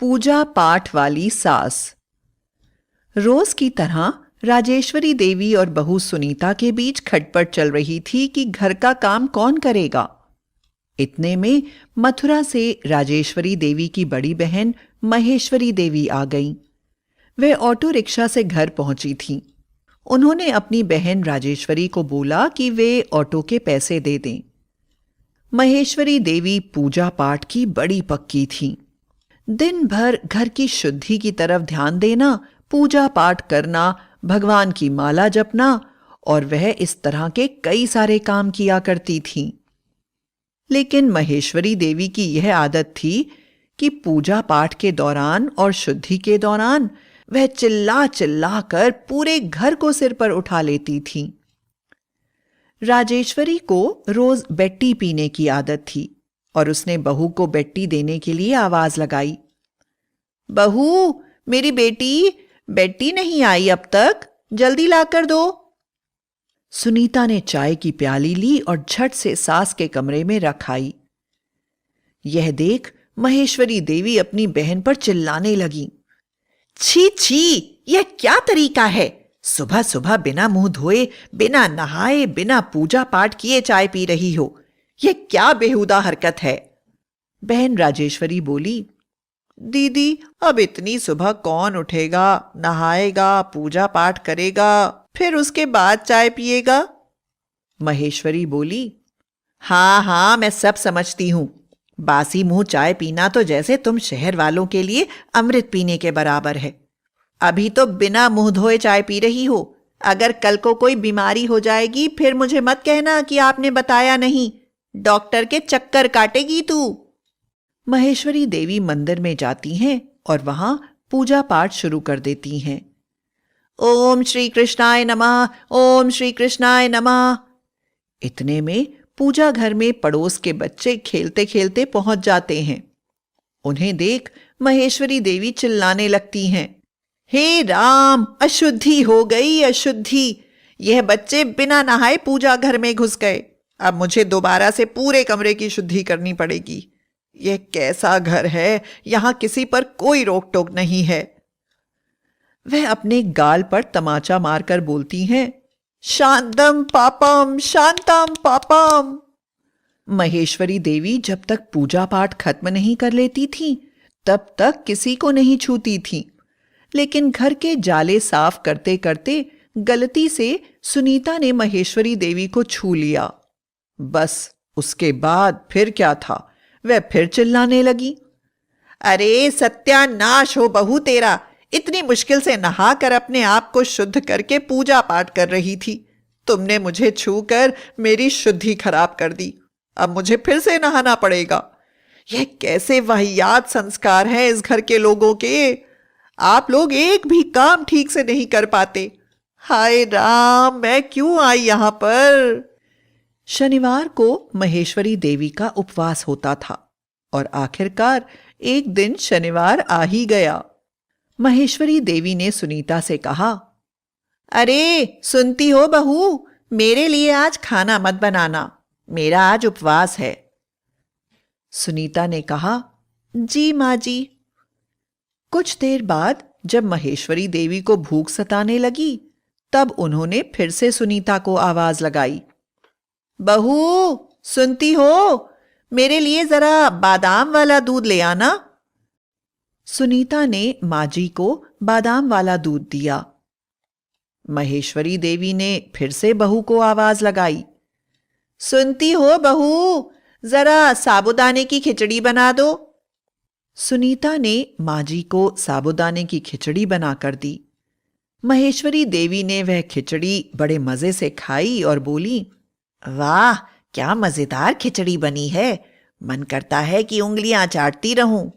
पूजा पाठ वाली सास। रोज की तरह राजेश्वरी देवी और बहू सुनीता के बीच खटपट चल रही थी कि घर का काम कौन करेगा। इतने में मथुरा से राजेश्वरी देवी की बड़ी बहन महेश्वरी देवी आ गईं। वे ऑटो रिक्शा से घर पहुंची थीं। उन्होंने अपनी बहन राजेश्वरी को बोला कि वे ऑटो के पैसे दे दें। महेश्वरी देवी पूजा पाठ की बड़ी पक्की थीं। दिन भर घर की शुद्धि की तरफ ध्यान देना, पूजा पाठ करना, भगवान की माला जपना और वह इस तरह के कई सारे काम किया करती थीं। लेकिन महेश्वरी देवी की यह आदत थी कि पूजा पाठ के दौरान और शुद्धि के दौरान वह चिल्ला चिल्ला कर पूरे घर को सिर पर उठा लेती थीं। राजेश्वरी को रोज बेट्टी पीने की आदत थी और उसने बहू को बेट्टी देने के लिए आवाज लगाई। बहू, मेरी बेटी, बेट्टी नहीं आई अब तक, जल्दी लाकर दो। सुनीता ने चाय की प्याली ली और झट से सास के कमरे में रख आई। यह देख महेश्वरी देवी अपनी बहन पर चिल्लाने लगी। छी छी, यह क्या तरीका है? सुबह सुबह बिना मुंह धोए, बिना नहाए, बिना पूजा पाठ किए चाय पी रही हो। यह क्या बेहुदा हरकत है? बहन राजेश्वरी बोली, दीदी, अब इतनी सुबह कौन उठेगा, नहाएगा, पूजा पाठ करेगा, फिर उसके बाद चाय पिएगा? महेश्वरी बोली, हाँ हाँ, मैं सब समझती हूं। बासी मुंह चाय पीना तो जैसे तुम शहर वालों के लिए अमृत पीने के बराबर है। अभी तो बिना मुंह धोए चाय पी रही हो। अगर कल को कोई बीमारी हो जाएगी फिर मुझे मत कहना कि आपने बताया नहीं। डॉक्टर के चक्कर काटेगी तू। महेश्वरी देवी मंदिर में जाती हैं और वहां पूजा पाठ शुरू कर देती हैं। ओम श्री कृष्णाय नमः, ओम श्री कृष्णाय नमः। इतने में पूजा घर में पड़ोस के बच्चे खेलते खेलते पहुंच जाते हैं। उन्हें देख महेश्वरी देवी चिल्लाने लगती हैं, हे राम, अशुद्धि हो गई, अशुद्धि। यह बच्चे बिना नहाए पूजा घर में घुस गए। अब मुझे दोबारा से पूरे कमरे की शुद्धि करनी पड़ेगी। यह कैसा घर है, यहां किसी पर कोई रोक टोक नहीं है। वह अपने गाल पर तमाचा मारकर बोलती हैं, शांतम पापम, शांतम पापम। महेश्वरी देवी जब तक पूजा पाठ खत्म नहीं कर लेती थीं, तब तक किसी को नहीं छूती थीं। लेकिन घर के जाले साफ करते करते गलती से सुनीता ने महेश्वरी देवी को छू लिया। बस उसके बाद फिर क्या था, वह फिर चिल्लाने लगी, अरे सत्यानाश हो बहू तेरा। इतनी मुश्किल से नहाकर अपने आप को शुद्ध करके पूजा पाठ कर रही थी। तुमने मुझे छूकर मेरी शुद्धि खराब कर दी। अब मुझे फिर से नहाना पड़ेगा। यह कैसे वाहियात संस्कार हैं इस घर के लोगों के। आप लोग एक भी काम ठीक से नहीं कर पाते। हाय राम, मैं क्यों आई यहां पर? शनिवार को महेश्वरी देवी का उपवास होता था और आखिरकार एक दिन शनिवार आ ही गया। महेश्वरी देवी ने सुनीता से कहा, अरे सुनती हो बहू, मेरे लिए आज खाना मत बनाना, मेरा आज उपवास है। सुनीता ने कहा, जी माँ जी। कुछ देर बाद जब महेश्वरी देवी को भूख सताने लगी, तब उन्होंने फिर से सुनीता को आवाज लगाई, बहू सुनती हो, मेरे लिए जरा बादाम वाला दूध ले आना। सुनीता ने माजी को बादाम वाला दूध दिया। महेश्वरी देवी ने फिर से बहू को आवाज लगाई, सुनती हो बहू, जरा साबूदाने की खिचड़ी बना दो। सुनीता ने माजी को साबूदाने की खिचड़ी बनाकर दी। महेश्वरी देवी ने वह खिचड़ी बड़े मजे से खाई और बोली, वाह, क्या मजेदार खिचड़ी बनी है। मन करता है कि उंगलियां चाटती रहूं।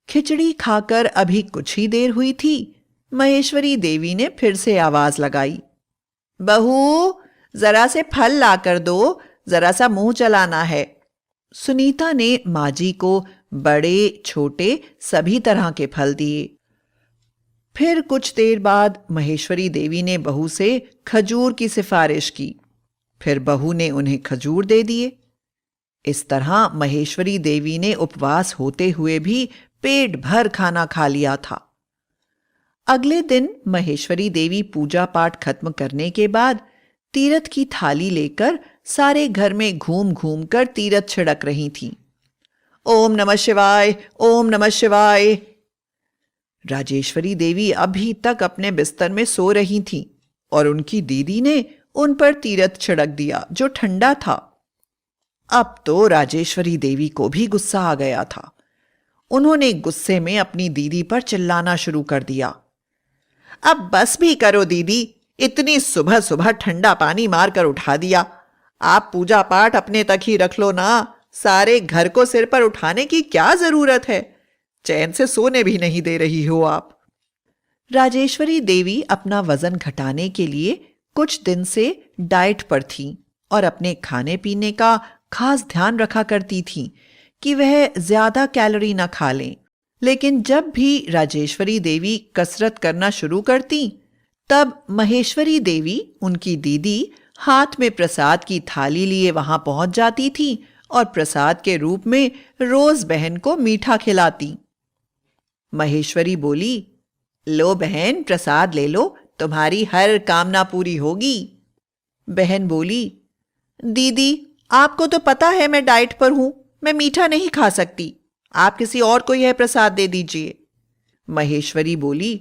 खिचड़ी खाकर अभी कुछ ही देर हुई थी, महेश्वरी देवी ने फिर से आवाज लगाई, बहू जरा से फल लाकर दो, जरा सा मुंह चलाना है। सुनीता ने माजी को बड़े छोटे सभी तरह के फल दिए। फिर कुछ देर बाद महेश्वरी देवी ने बहू से खजूर की सिफारिश की। फिर बहू ने उन्हें खजूर दे दिए। इस तरह महेश्वरी देवी ने उपवास होते हुए भी पेट भर खाना खा लिया था। अगले दिन महेश्वरी देवी पूजा पाठ खत्म करने के बाद तीरथ की थाली लेकर सारे घर में घूम घूम कर तीरथ छिड़क रही थीं। ओम नमः शिवाय, ओम नमः शिवाय। राजेश्वरी देवी अभी तक अपने बिस्तर में सो रही थीं और उनकी दीदी ने उन पर तीरथ छिड़क दिया जो ठंडा था। अब तो राजेश्वरी देवी को भी गुस्सा आ गया था। उन्होंने गुस्से में अपनी दीदी पर चिल्लाना शुरू कर दिया। अब बस भी करो दीदी, इतनी सुबह सुबह ठंडा पानी मारकर उठा दिया। आप पूजा पाठ अपने तक ही रख लो ना, सारे घर को सिर पर उठाने की क्या जरूरत है? चैन से सोने भी नहीं दे रही हो आप। राजेश्वरी देवी अपना वजन घटाने के लिए कुछ दिन से डाइट पर थीं और अपने खाने पीने का खास ध्यान रखा करती थीं कि वह ज्यादा कैलोरी न खा लें। लेकिन जब भी राजेश्वरी देवी कसरत करना शुरू करती, तब महेश्वरी देवी, उनकी दीदी, हाथ में प्रसाद की थाली लिए वहां पहुंच जाती थी और प्रसाद के रूप में रोज बहन को मीठा खिलाती। महेश्वरी बोली, लो बहन, प्रसाद ले लो, तुम्हारी हर कामना पूरी होगी। बहन बोली, दीदी आपको तो पता है मैं डाइट पर हूं, मैं मीठा नहीं खा सकती, आप किसी और को यह प्रसाद दे दीजिए। महेश्वरी बोली,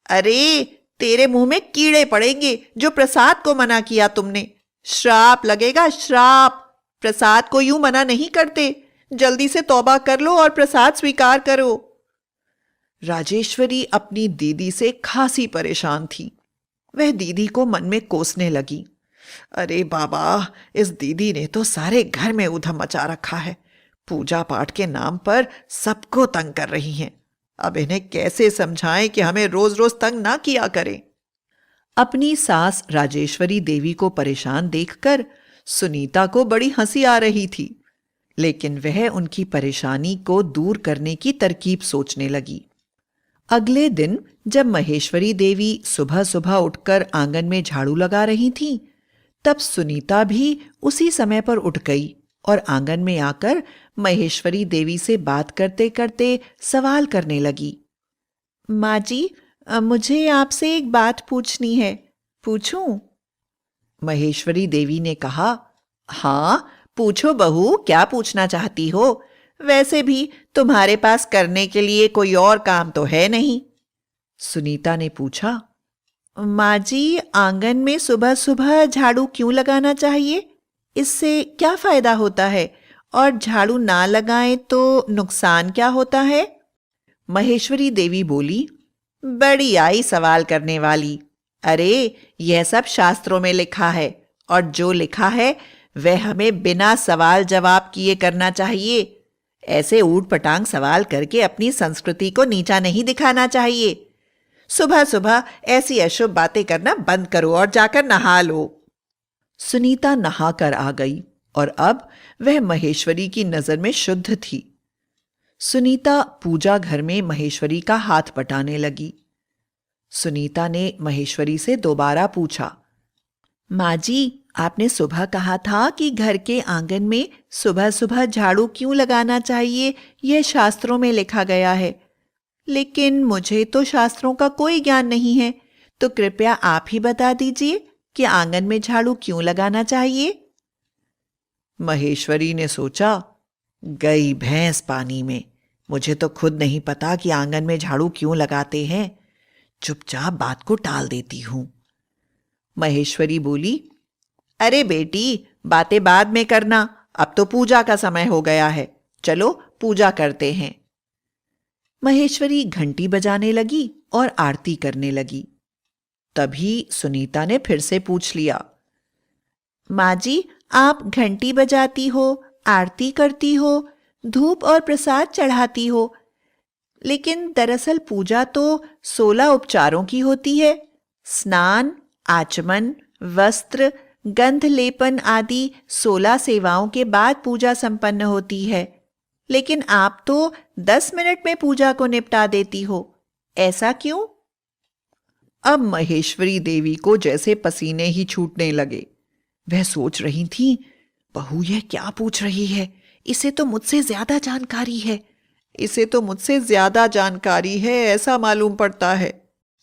अरे तेरे मुंह में कीड़े पड़ेंगे जो प्रसाद को मना किया तुमने, श्राप लगेगा, श्राप। प्रसाद को यूं मना नहीं करते, जल्दी से तौबा कर लो और प्रसाद स्वीकार करो। राजेश्वरी अपनी दीदी से खासी परेशान थी। वह दीदी को मन में कोसने लगी, अरे बाबा, इस दीदी ने तो सारे घर में उधम मचा रखा है, पूजा पाठ के नाम पर सबको तंग कर रही हैं। अब इन्हें कैसे समझाएं कि हमें रोज रोज तंग ना किया करें। अपनी सास राजेश्वरी देवी को परेशान देखकर सुनीता को बड़ी हंसी आ रही थी, लेकिन वह उनकी परेशानी को दूर करने की तरकीब सोचने लगी। अगले दिन जब महेश्वरी देवी सुबह सुबह उठकर आंगन में झाड़ू लगा रही थीं, तब सुनीता भी उसी समय पर उठ गई और आंगन में आकर महेश्वरी देवी से बात करते करते सवाल करने लगी। माँ जी, मुझे आपसे एक बात पूछनी है, पूछूं? महेश्वरी देवी ने कहा, हाँ पूछो बहू, क्या पूछना चाहती हो? वैसे भी तुम्हारे पास करने के लिए कोई और काम तो है नहीं। सुनीता ने पूछा, माँ जी, आंगन में सुबह सुबह झाड़ू क्यों लगाना चाहिए? इससे क्या फायदा होता है? और झाड़ू ना लगाएं तो नुकसान क्या होता है? महेश्वरी देवी बोली, बड़ी आई सवाल करने वाली। अरे यह सब शास्त्रों में लिखा है और जो लिखा है वह हमें बिना सवाल जवाब किए करना चाहिए। ऐसे ऊट पटांग सवाल करके अपनी संस्कृति को नीचा नहीं दिखाना चाहिए। सुबह सुबह ऐसी अशुभ बातें करना बंद करो और जाकर नहा लो। सुनीता नहाकर आ गई और अब वह महेश्वरी की नजर में शुद्ध थी। सुनीता पूजा घर में महेश्वरी का हाथ बटाने लगी। सुनीता ने महेश्वरी से दोबारा पूछा, माँ जी, आपने सुबह कहा था कि घर के आंगन में सुबह सुबह झाड़ू क्यों लगाना चाहिए, यह शास्त्रों में लिखा गया है। लेकिन मुझे तो शास्त्रों का कोई ज्ञान नहीं है, तो कृपया आप ही बता दीजिए कि आंगन में झाड़ू क्यों लगाना चाहिए। महेश्वरी ने सोचा, गई भैंस पानी में, मुझे तो खुद नहीं पता कि आंगन में झाड़ू क्यों लगाते हैं, चुपचाप बात को टाल देती हूं। महेश्वरी बोली, अरे बेटी, बातें बाद में करना, अब तो पूजा का समय हो गया है, चलो पूजा करते हैं। महेश्वरी घंटी बजाने लगी और आरती करने लगी। तभी सुनीता ने फिर से पूछ लिया, माँ जी, आप घंटी बजाती हो, आरती करती हो, धूप और प्रसाद चढ़ाती हो, लेकिन दरअसल पूजा तो 16 उपचारों की होती है। स्नान, आचमन, वस्त्र, गंध लेपन आदि 16 सेवाओं के बाद पूजा संपन्न होती है। लेकिन आप तो 10 मिनट में पूजा को निपटा देती हो, ऐसा क्यों? अब महेश्वरी देवी को जैसे पसीने ही छूटने लगे। वह सोच रही थी, बहू यह क्या पूछ रही है, इसे तो मुझसे ज्यादा जानकारी है। इसे तो मुझसे ज्यादा जानकारी है ऐसा मालूम पड़ता है।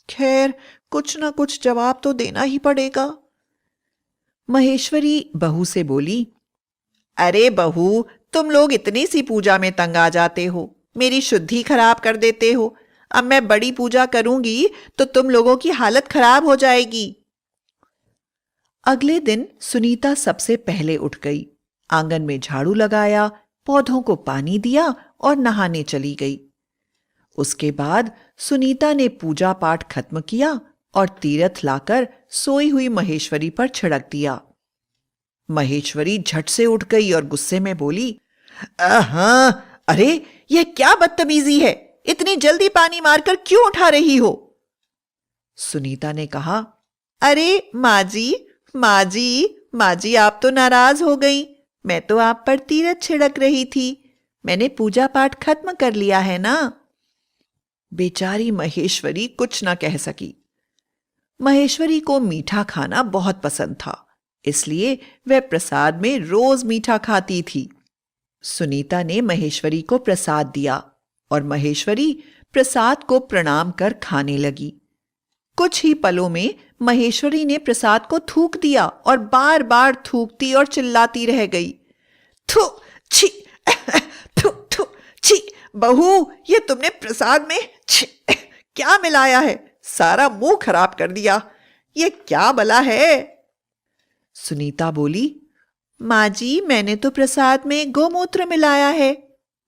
खैर, कुछ ना कुछ जवाब तो देना ही पड़ेगा। महेश्वरी बहू से बोली, अरे बहू, तुम लोग इतनी सी पूजा में तंग आ जाते हो, मेरी शुद्धि खराब कर देते हो। अब मैं बड़ी पूजा करूंगी तो तुम लोगों की हालत खराब हो जाएगी। अगले दिन सुनीता सबसे पहले उठ गई, आंगन में झाड़ू लगाया, पौधों को पानी दिया और नहाने चली गई। उसके बाद सुनीता ने पूजा पाठ खत्म किया और तीरथ लाकर सोई हुई महेश्वरी पर छिड़क दिया। महेश्वरी झट से उठ गई और गुस्से में बोली, हाँ, अरे यह क्या बदतमीजी है, इतनी जल्दी पानी मारकर क्यों उठा रही हो? सुनीता ने कहा, अरे माँ जी आप तो नाराज हो गई। मैं तो आप पर तीरथ छिड़क रही थी, मैंने पूजा पाठ खत्म कर लिया है ना। बेचारी महेश्वरी कुछ ना कह सकी। महेश्वरी को मीठा खाना बहुत पसंद था, इसलिए वह प्रसाद में रोज मीठा खाती थी। सुनीता ने महेश्वरी को प्रसाद दिया और महेश्वरी प्रसाद को प्रणाम कर खाने लगी। कुछ ही पलों में महेश्वरी ने प्रसाद को थूक दिया और बार बार थूकती और चिल्लाती रह गई, थू छी, थू थू छी, बहू, ये तुमने प्रसाद में छी क्या मिलाया है? सारा मुंह खराब कर दिया, ये क्या बला है? सुनीता बोली, माँ जी, मैंने तो प्रसाद में गोमूत्र मिलाया है,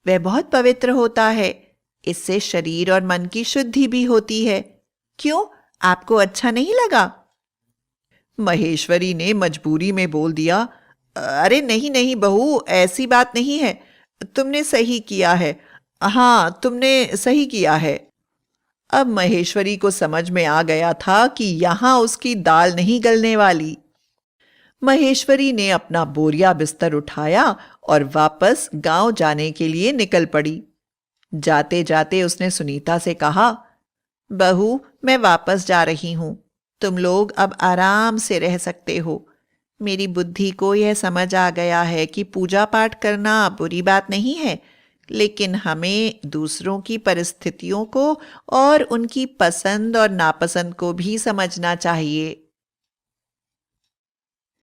वह बहुत पवित्र होता है, इससे शरीर और मन की शुद्धि भी होती है। क्यों, आपको अच्छा नहीं लगा? महेश्वरी ने मजबूरी में बोल दिया, अरे नहीं नहीं बहू, ऐसी बात नहीं है, तुमने सही किया है। हाँ, तुमने सही किया है। अब महेश्वरी को समझ में आ गया था कि यहां उसकी दाल नहीं गलने वाली। महेश्वरी ने अपना बोरिया बिस्तर उठाया और वापस गांव जाने के लिए निकल पड़ी। जाते जाते उसने सुनीता से कहा, बहू, मैं वापस जा रही हूं, तुम लोग अब आराम से रह सकते हो। मेरी बुद्धि को यह समझ आ गया है कि पूजा पाठ करना बुरी बात नहीं है, लेकिन हमें दूसरों की परिस्थितियों को और उनकी पसंद और नापसंद को भी समझना चाहिए।